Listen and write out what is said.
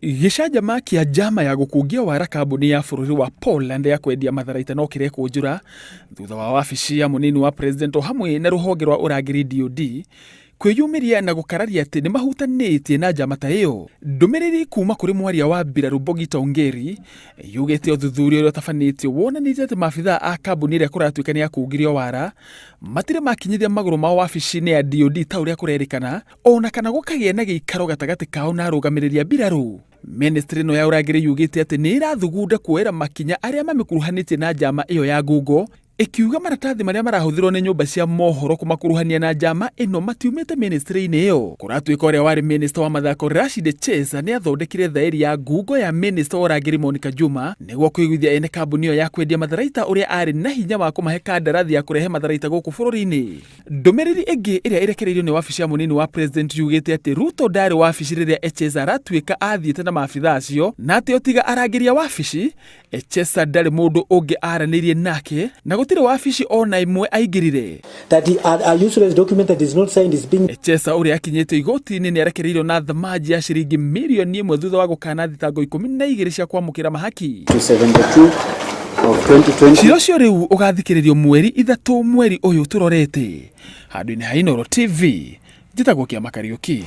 Gĩcanjama kĩa njama ya gukungia waara kambuni ya bũrũri wa Poland ya kwendia matharaita no kĩrekũnjũra thutha wa wabici ya mũnini wa president o hamwe na ruhonge rwa urangiri DOD kwĩyumĩria na gũkararia atĩ nĩ mahutanĩtie na njama ta ĩyo. Ndumiriri kuma kũrĩ mwaria wa mbirarũ Ongeri yugite ũthuthuria ũrĩa ũtabanĩtio wonanĩtie atĩ maabithaa a kambuni ĩrĩa kũratuĩka nĩ ya kũngirio waara matirĩ makinyithia magũrũ mao wabici-inĩ ya DOD ta ũrĩa kũrerĩkana, ona kana gũkagĩa na gĩikaro gatagatĩ kao na arũgamĩrĩri a mbirarũ. Ministry no ya urangiri yugite atĩ nĩ irathugunda kuoera makinya aria maramikuruhanitie na njama ĩyo ya ngungo, ikiuga maratathi maria marahũthĩrwo nĩ nyumba cia mohoro kumakuruhania na njama ĩno matiumĩte ministry-inĩ ĩyo. Kũratuĩka ũrĩa warĩ minista wa mathako Rashid Echesa nĩ athondekire thaĩri ya ngungo ya minista wa urangiri Juma nĩguo kũiguithia ene kambuni ĩyo ya kwendia matharaita ũrĩa arĩ na hinya wa kũmahe kandarathi ya kũrehe matharaita gũkũ bũrũri-inĩ. Ndũmĩrĩri ĩngĩ ĩrĩa ĩrekereirio nĩ wabici ya mũnini wa president yugĩte atĩ Ruto ndarĩ wabici rĩrĩa Echesa aratuĩka athiĩte na maabithaa acio, na atĩ ũtiga arangiria wabici Echesa ndarĩ mũndũ ũngĩ aranĩirie nake na gũtirĩ wabici ona ĩmwe aingĩrire. That a useless document that is not signed is being... Echesa ũrĩa akinyĩtio igoti-inĩ nĩ arekereirio na thamaji ya ciringi mirioni 1 thutha wa gũkana thitango 12 cia kwamũkĩra mahaki. 72 of 2020. Cira ũcio rĩu ũgathikĩrĩrio mweri 3 mweri ũyũ tũrorete. Handũ-inĩ ha Inooro TV, njĩtagwo Kĩama Kariũki.